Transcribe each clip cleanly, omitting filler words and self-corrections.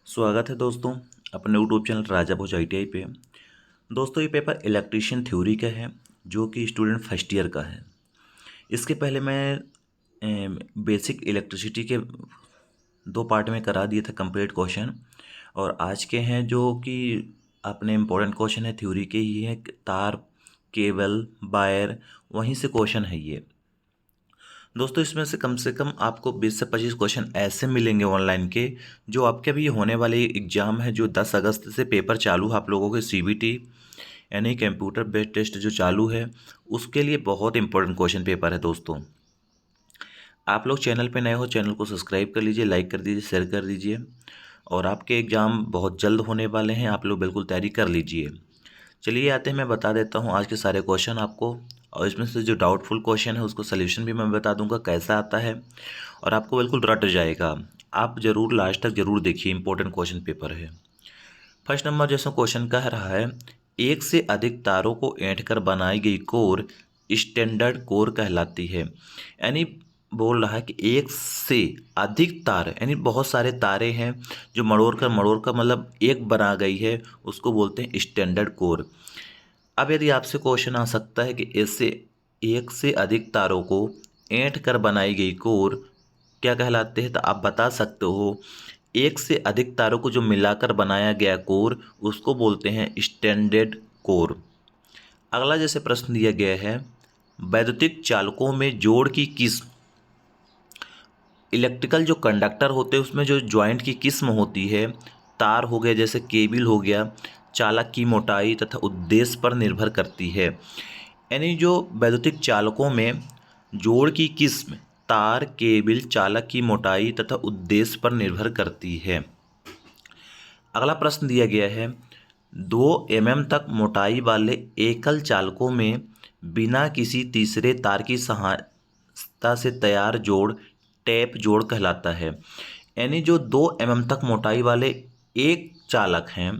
स्वागत है दोस्तों अपने यूट्यूब चैनल राजा भोज ITI पे। दोस्तों ये पेपर इलेक्ट्रीशियन थ्योरी का है जो कि स्टूडेंट फर्स्ट ईयर का है। इसके पहले मैं बेसिक इलेक्ट्रिसिटी के दो पार्ट में करा दिए थे कंप्लीट क्वेश्चन, और आज के हैं जो कि अपने इम्पोर्टेंट क्वेश्चन है थ्योरी के ही हैं। तार, केबल, वायर, वहीं से क्वेश्चन है ये। दोस्तों इसमें से कम आपको 20 से 25 क्वेश्चन ऐसे मिलेंगे ऑनलाइन के, जो आपके अभी होने वाले एग्ज़ाम है जो 10 अगस्त से पेपर चालू है आप लोगों के CBT यानी कंप्यूटर बेस्ड टेस्ट जो चालू है, उसके लिए बहुत इंपॉर्टेंट क्वेश्चन पेपर है। दोस्तों आप लोग चैनल पे नए हो, चैनल को सब्सक्राइब कर लीजिए, लाइक कर दीजिए, शेयर कर दीजिए, और आपके एग्ज़ाम बहुत जल्द होने वाले हैं, आप लोग बिल्कुल तैयारी कर लीजिए। चलिए आते हैं, मैं बता देता हूँ आज के सारे क्वेश्चन आपको, और इसमें से जो डाउटफुल क्वेश्चन है उसको सल्यूशन भी मैं बता दूंगा कैसा आता है, और आपको बिल्कुल रट जाएगा। आप ज़रूर लास्ट तक ज़रूर देखिए, इंपॉर्टेंट क्वेश्चन पेपर है। फर्स्ट नंबर जैसा क्वेश्चन कह रहा है, एक से अधिक तारों को ऐंठ कर बनाई गई कोर स्टैंडर्ड कोर कहलाती है। यानी बोल रहा है कि एक से अधिक तार यानी बहुत सारे तारे हैं जो मड़ोड़ कर मतलब एक बना गई है, उसको बोलते हैं स्टैंडर्ड कोर। अब यदि आपसे क्वेश्चन आ सकता है कि ऐसे एक से अधिक तारों को ऐंठ कर बनाई गई कोर क्या कहलाते हैं, तो आप बता सकते हो एक से अधिक तारों को जो मिलाकर बनाया गया कोर उसको बोलते हैं स्टैंडर्ड कोर। अगला जैसे प्रश्न दिया गया है, वैद्युतिक चालकों में जोड़ की किस्म, इलेक्ट्रिकल जो कंडक्टर होते हैं उसमें जो ज्वाइंट की किस्म होती है, तार हो गया जैसे केबल हो गया, चालक की मोटाई तथा उद्देश्य पर निर्भर करती है। यानी जो वैद्युतिक चालकों में जोड़ की किस्म तार, केबल, चालक की मोटाई तथा उद्देश्य पर निर्भर करती है। अगला प्रश्न दिया गया है, 2 mm तक मोटाई वाले एकल चालकों में बिना किसी तीसरे तार की सहायता से तैयार जोड़ टैप जोड़ कहलाता है। यानी जो 2 mm तक मोटाई वाले एक चालक हैं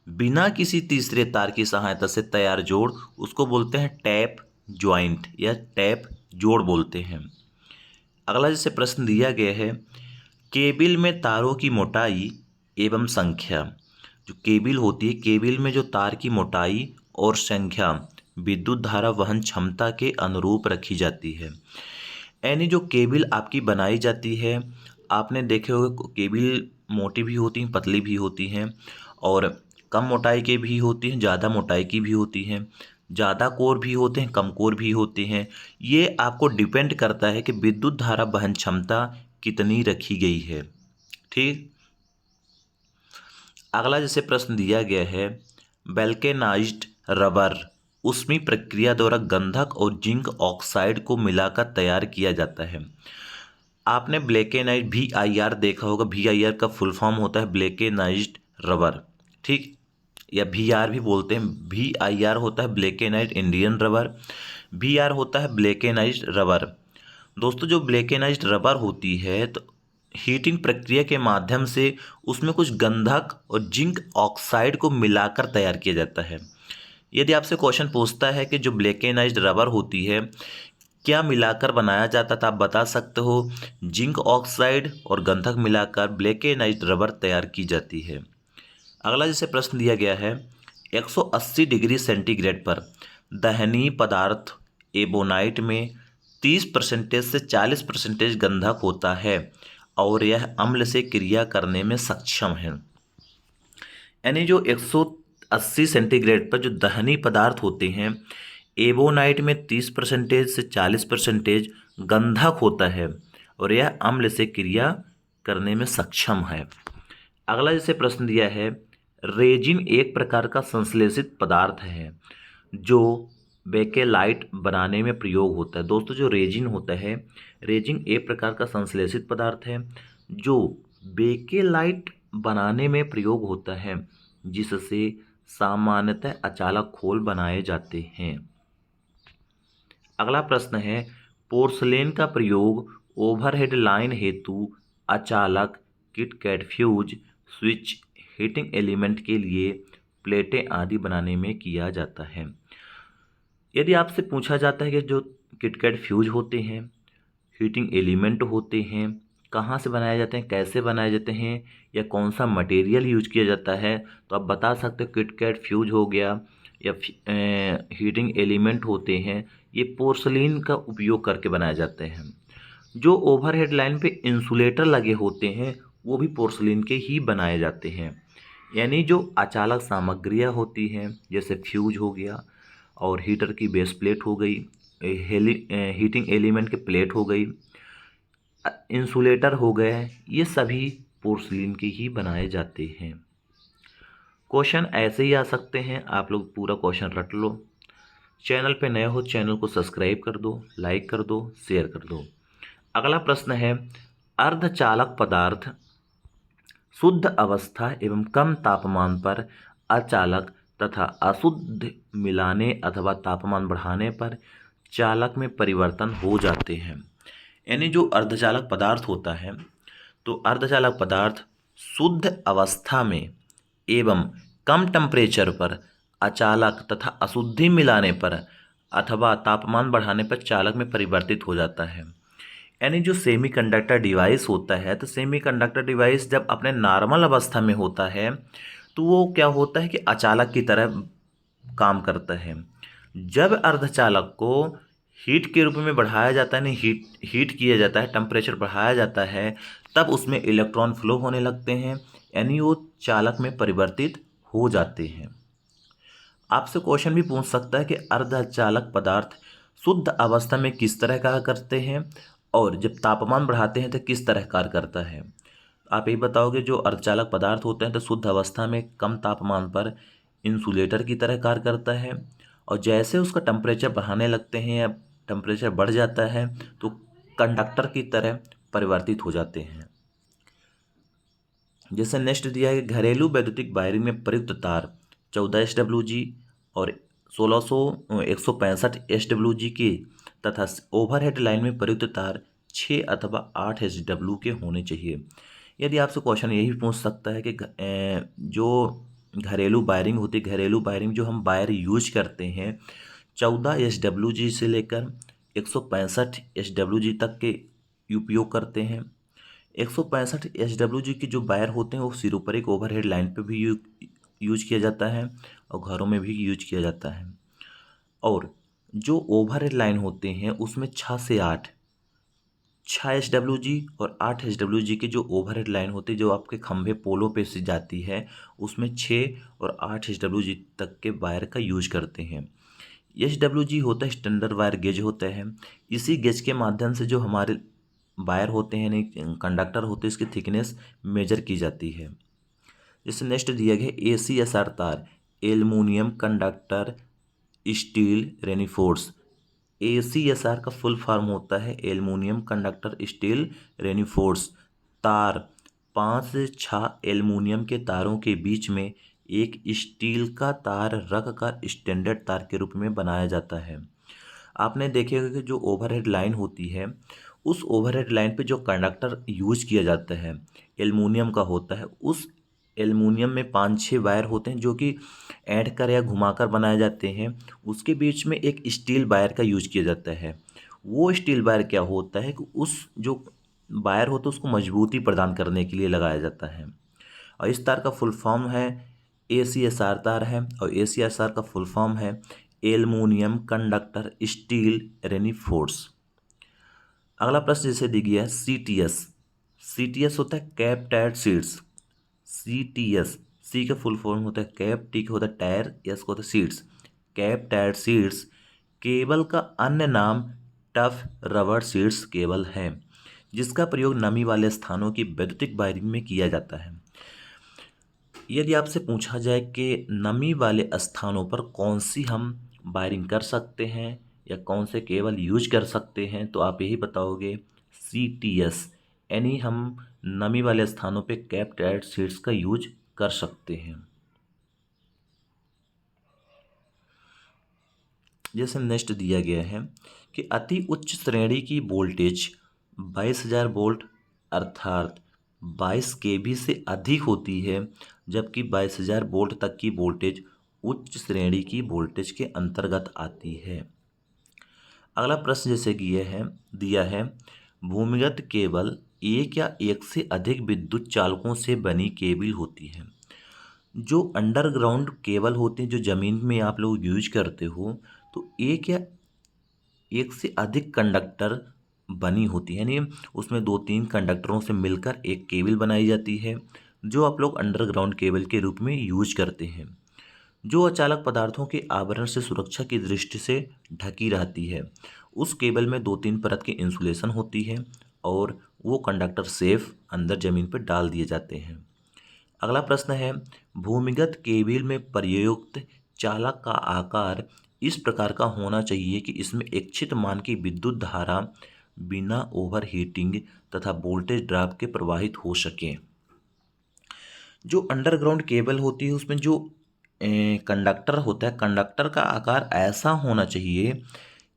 बिना किसी तीसरे तार की सहायता से तैयार जोड़, उसको बोलते हैं टैप ज्वाइंट या टैप जोड़ बोलते हैं। अगला जैसे प्रश्न दिया गया है, केबिल में तारों की मोटाई एवं संख्या, जो केबिल होती है केबिल में जो तार की मोटाई और संख्या विद्युत धारा वहन क्षमता के अनुरूप रखी जाती है। यानी जो केबिल आपकी बनाई जाती है, आपने देखे होंगे केबिल मोटी भी होती हैं, पतली भी होती हैं, और कम मोटाई के भी होती हैं, ज़्यादा मोटाई की भी होती हैं, ज़्यादा कोर भी होते हैं, कम कोर भी होते हैं। ये आपको डिपेंड करता है कि विद्युत धारा वहन क्षमता कितनी रखी गई है। ठीक। अगला जैसे प्रश्न दिया गया है, वल्केनाइज्ड रबर ऊष्मीय प्रक्रिया द्वारा गंधक और जिंक ऑक्साइड को मिलाकर तैयार किया जाता है। आपने ब्लैकेनाइज्ड VIR देखा होगा, VIR का फुल फॉर्म होता है ब्लैकेनाइज्ड रबर, ठीक, या VR भी बोलते हैं। VIR होता है ब्लैकेनाइज्ड इंडियन रबर, VR होता है ब्लैकेनाइज्ड रबर। दोस्तों जो ब्लैकेनाइज्ड रबर होती है तो हीटिंग प्रक्रिया के माध्यम से उसमें कुछ गंधक और जिंक ऑक्साइड को मिलाकर तैयार किया जाता है। यदि आपसे क्वेश्चन पूछता है कि जो ब्लैकेनाइज्ड रबर होती है क्या मिलाकर बनाया जाता था, आप बता सकते हो जिंक ऑक्साइड और गंधक मिलाकर ब्लैकेनाइज्ड रबर तैयार की जाती है। अगला जैसे प्रश्न दिया गया है, 180 डिग्री सेंटीग्रेड पर दहनीय पदार्थ एबोनाइट में 30% से 40% गंधक होता है और यह अम्ल से क्रिया करने में सक्षम है। यानी जो 180 सेंटीग्रेड पर जो दहनीय पदार्थ होते हैं, एबोनाइट में 30% से 40% गंधक होता है और यह अम्ल से क्रिया करने में सक्षम है। अगला जैसे प्रश्न दिया है, रेजिन एक प्रकार का संश्लेषित पदार्थ है जो बेकेलाइट बनाने में प्रयोग होता है। दोस्तों जो रेजिन होता है, रेजिन एक प्रकार का संश्लेषित पदार्थ है जो बेकेलाइट बनाने में प्रयोग होता है, जिससे सामान्यतः अचालक खोल बनाए जाते हैं। अगला प्रश्न है, पोर्सलेन का प्रयोग ओवरहेड लाइन हेतु अचालक, kit kat, fuse, switch, heating element के लिए प्लेटें आदि बनाने में किया जाता है। यदि आपसे पूछा जाता है कि जो किट कैट फ्यूज होते हैं, हीटिंग एलिमेंट होते हैं, कहाँ से बनाए जाते हैं, कैसे बनाए जाते हैं, या कौन सा मटेरियल यूज किया जाता है, तो आप बता सकते हो किटकैट फ्यूज हो गया, या हीटिंग एलिमेंट होते हैं, ये पोर्सलिन का उपयोग करके बनाए जाते हैं। जो ओवरहेड लाइन पे इंसुलेटर लगे होते हैं वो भी पोर्सलिन के ही बनाए जाते हैं। यानी जो अचालक सामग्रियाँ होती हैं जैसे फ्यूज हो गया और हीटर की बेस प्लेट हो गई, हीटिंग एलिमेंट के प्लेट हो गई, इंसुलेटर हो गए, ये सभी पोर्सलिन के ही बनाए जाते हैं। क्वेश्चन ऐसे ही आ सकते हैं, आप लोग पूरा क्वेश्चन रट लो। चैनल पे नए हो चैनल को सब्सक्राइब कर दो, लाइक कर दो, शेयर कर दो। अगला प्रश्न है, अर्धचालक पदार्थ शुद्ध अवस्था एवं कम तापमान पर अचालक तथा अशुद्ध मिलाने अथवा तापमान बढ़ाने पर चालक में परिवर्तन हो जाते हैं। यानी जो अर्धचालक पदार्थ होता है, तो अर्धचालक पदार्थ शुद्ध अवस्था में एवं कम टेम्परेचर पर अचालक तथा अशुद्धि मिलाने पर अथवा तापमान बढ़ाने पर चालक में परिवर्तित हो जाता है। यानी जो सेमीकंडक्टर डिवाइस होता है, तो सेमीकंडक्टर डिवाइस जब अपने नॉर्मल अवस्था में होता है तो वो क्या होता है कि अचालक की तरह काम करता है। जब अर्धचालक को हीट के रूप में बढ़ाया जाता है, नहीं हीट किया जाता है, टेम्परेचर बढ़ाया जाता है, तब उसमें इलेक्ट्रॉन फ्लो होने लगते हैं, यानी वो चालक में परिवर्तित हो जाते हैं। आपसे क्वेश्चन भी पूछ सकता है कि अर्धचालक पदार्थ शुद्ध अवस्था में किस तरह कार्य करते हैं और जब तापमान बढ़ाते हैं तो किस तरह कार्य करता है। आप यही बताओगे, जो अर्धचालक पदार्थ होते हैं तो शुद्ध अवस्था में कम तापमान पर इंसुलेटर की तरह कार्य करता है, और जैसे उसका टेम्परेचर बढ़ाने लगते हैं या टेम्परेचर बढ़ जाता है तो कंडक्टर की तरह परिवर्तित हो जाते हैं। जैसे नेक्स्ट दिया है कि घरेलू वैद्युतिक वायरिंग में प्रयुक्त तार 14 SWG और 165 SWG के तथा ओवरहेड लाइन में प्रयुक्त तार 6 अथवा 8 SW के होने चाहिए। यदि आपसे क्वेश्चन यही पूछ सकता है कि जो घरेलू वायरिंग होती है, घरेलू वायरिंग जो हम वायर यूज करते हैं 14 SWG से लेकर 165 SWG तक के उपयोग करते हैं। 165 SWG के जो वायर होते हैं वो सिरोपरिक ओवरहेड लाइन पे भी यूज किया जाता है और घरों में भी यूज किया जाता है। और जो ओवरहेड लाइन होते हैं उसमें 6 SWG और 8 SWG के जो ओवरहेड लाइन होती है जो आपके खंभे पोलों पे से जाती है, उसमें 6 और 8 SWG तक के वायर का यूज करते हैं। SWG होता है स्टैंडर्ड वायर गेज होता है। इसी गेज के माध्यम से जो हमारे वायर होते हैं, यानी कंडक्टर होते हैं, इसकी थिकनेस मेजर की जाती है। जैसे नेक्स्ट दिया गया ACSR तार, एल्युमिनियम कंडक्टर स्टील रेनिफोर्स। ACSR का फुल फॉर्म होता है एल्युमिनियम कंडक्टर स्टील रेनिफोर्स। तार 5 से 6 एल्युमिनियम के तारों के बीच में एक स्टील का तार रख कर स्टैंडर्ड तार के रूप में बनाया जाता है। आपने देखेगा कि जो ओवरहेड लाइन होती है, उस ओवरहेड लाइन पे जो कंडक्टर यूज किया जाता है एल्युमिनियम का होता है। उस एल्युमिनियम में 5-6 वायर होते हैं जो कि ऐंठ कर या घुमाकर बनाए जाते हैं। उसके बीच में एक स्टील वायर का यूज किया जाता है। वो स्टील वायर क्या होता है कि उस जो वायर होता है उसको मजबूती प्रदान करने के लिए लगाया जाता है। और इस तार का फुल फॉर्म है ACSR तार है, और ACSR का फुल फॉर्म है एल्युमिनियम कंडक्टर स्टील रेनिफोर्स। अगला प्रश्न जैसे दी गया है CTS होता है cap tyre seats. CTS, C का फुल फॉर्म होता है कैप, T का होता है टायर, S का होता है seats. Cap tyre seats cable का अन्य नाम टफ रबर सीट्स केबल है, जिसका प्रयोग नमी वाले स्थानों की वैद्युतिक वायरिंग में किया जाता है। यदि आपसे पूछा जाए कि नमी वाले स्थानों पर कौन सी हम वायरिंग कर सकते हैं या कौन से केबल यूज कर सकते हैं, तो आप यही बताओगे CTS, यानी हम नमी वाले स्थानों पे कैप टायर सीट्स का यूज कर सकते हैं। जैसे नेक्स्ट दिया गया है कि अति उच्च श्रेणी की वोल्टेज 22,000 वोल्ट अर्थात 22 kV से अधिक होती है, जबकि 22,000 वोल्ट तक की वोल्टेज उच्च श्रेणी की वोल्टेज के अंतर्गत आती है। अगला प्रश्न जैसे दिया है भूमिगत केबल एक या एक से अधिक विद्युत चालकों से बनी केबल होती है। जो अंडरग्राउंड केबल होती है जो ज़मीन में आप लोग यूज करते हो, तो एक या एक से अधिक कंडक्टर बनी होती है, यानी उसमें दो तीन कंडक्टरों से मिलकर एक केबल बनाई जाती है, जो आप लोग अंडरग्राउंड केबल के रूप में यूज करते हैं, जो अचालक पदार्थों के आवरण से सुरक्षा की दृष्टि से ढकी रहती है। उस केबल में दो तीन परत की इंसुलेशन होती है और वो कंडक्टर सेफ अंदर ज़मीन पर डाल दिए जाते हैं। अगला प्रश्न है, भूमिगत केबल में प्रयुक्त चालक का आकार इस प्रकार का होना चाहिए कि इसमें इच्छित मान की विद्युत धारा बिना ओवरहीटिंग तथा वोल्टेज ड्रॉप के प्रवाहित हो सके। जो अंडरग्राउंड केबल होती है उसमें जो कंडक्टर होता है, कंडक्टर का आकार ऐसा होना चाहिए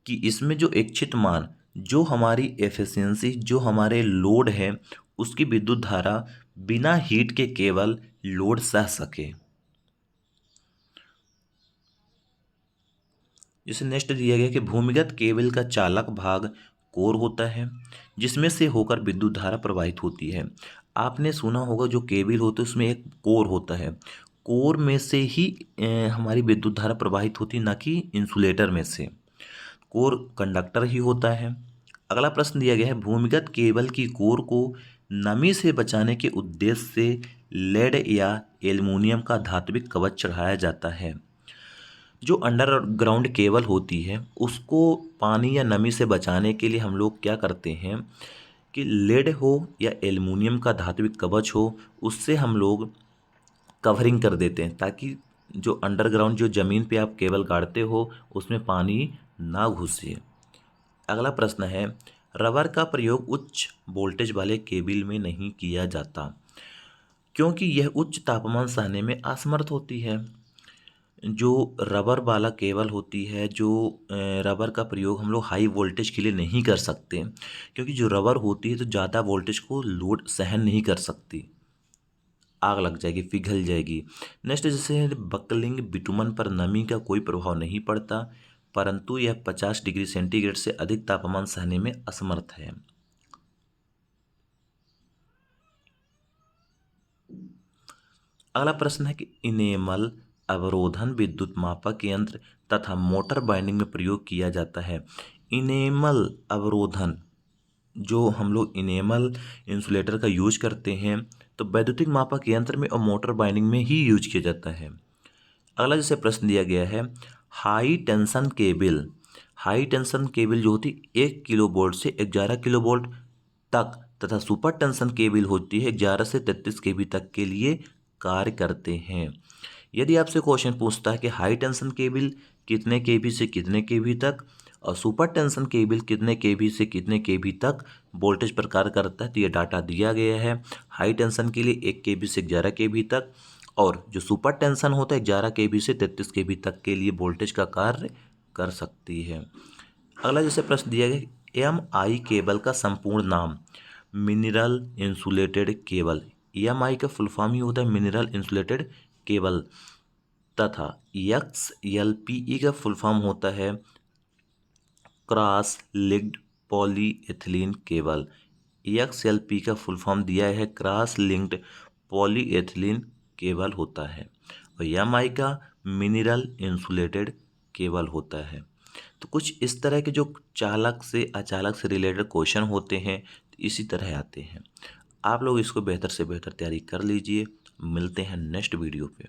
कि इसमें जो इच्छित मान, जो हमारी एफिशिएंसी, जो हमारे लोड है, उसकी विद्युत धारा बिना हीट के केवल लोड सह सके। जैसे नेक्स्ट दिया गया कि भूमिगत केबल का चालक भाग कोर होता है, जिसमें से होकर विद्युत धारा प्रवाहित होती है। आपने सुना होगा जो केबल होते है उसमें एक कोर होता है, कोर में से ही हमारी विद्युत धारा प्रवाहित होती है, ना कि इंसुलेटर में से। कोर कंडक्टर ही होता है। अगला प्रश्न दिया गया है, भूमिगत केबल की कोर को नमी से बचाने के उद्देश्य से लेड या एल्युमिनियम का धात्विक कवच चढ़ाया जाता है। जो अंडरग्राउंड केबल होती है उसको पानी या नमी से बचाने के लिए हम लोग क्या करते हैं कि लेड हो या एल्युमिनियम का धात्विक कवच हो, उससे हम लोग कवरिंग कर देते हैं, ताकि जो अंडरग्राउंड जो ज़मीन पे आप केबल गाड़ते हो उसमें पानी ना घुसे। अगला प्रश्न है, रबर का प्रयोग उच्च वोल्टेज वाले केबल में नहीं किया जाता क्योंकि यह उच्च तापमान सहने में असमर्थ होती है। जो रबर वाला केबल होती है, जो रबर का प्रयोग हम लोग हाई वोल्टेज के लिए नहीं कर सकते, क्योंकि जो रबर होती है तो ज़्यादा वोल्टेज को लोड सहन नहीं कर सकती, आग लग जाएगी, पिघल जाएगी। नेक्स्ट जैसे बकलिंग बिटुमन पर नमी का कोई प्रभाव नहीं पड़ता, परंतु यह 50 डिग्री सेंटीग्रेड से अधिक तापमान सहने में असमर्थ है। अगला प्रश्न है कि इनेमल अवरोधन विद्युत मापक यंत्र तथा मोटर बाइंडिंग में प्रयोग किया जाता है। इनेमल अवरोधन, जो हम लोग इनेमल इंसुलेटर का यूज करते हैं, तो वैद्युतिक मापक यंत्र में और मोटर बाइंडिंग में ही यूज किया जाता है। अगला जैसे प्रश्न दिया गया है, high tension cable, high tension cable जो होती है 1 किलो वोल्ट से 11 किलो वोल्ट तक तथा सुपर टेंशन केबल होती है 11 से 33 केवी तक के लिए कार्य करते हैं। यदि आपसे क्वेश्चन पूछता है कि हाई टेंशन केबल कितने केवी से कितने केवी तक और सुपर टेंशन केबल कितने केवी से कितने केवी तक वोल्टेज पर कार्य करता है, तो ये डाटा दिया गया है। हाई टेंशन के लिए 1 केवी से 11 केवी तक, और जो सुपर टेंशन होता है 11 केवी से 33 केवी तक के लिए वोल्टेज का कार्य कर सकती है। अगला जैसे प्रश्न दिया गया, MI केबल का संपूर्ण नाम, मिनरल इंसुलेटेड केबल। EMI का फुल फॉर्म ही होता है मिनरल इंसुलेटेड केबल, तथा XLPE का फुल फॉर्म होता है cross linked polyethylene cable. XLP का फुल फॉर्म दिया है क्रॉस लिंक्ड पॉलीएथिलीन केबल होता है, और EMI का मिनरल इंसुलेटेड केबल होता है। तो कुछ इस तरह के जो चालक से अचालक से रिलेटेड क्वेश्चन होते हैं इसी तरह आते हैं। आप लोग इसको बेहतर से बेहतर तैयारी कर लीजिए। मिलते हैं नेक्स्ट वीडियो पे।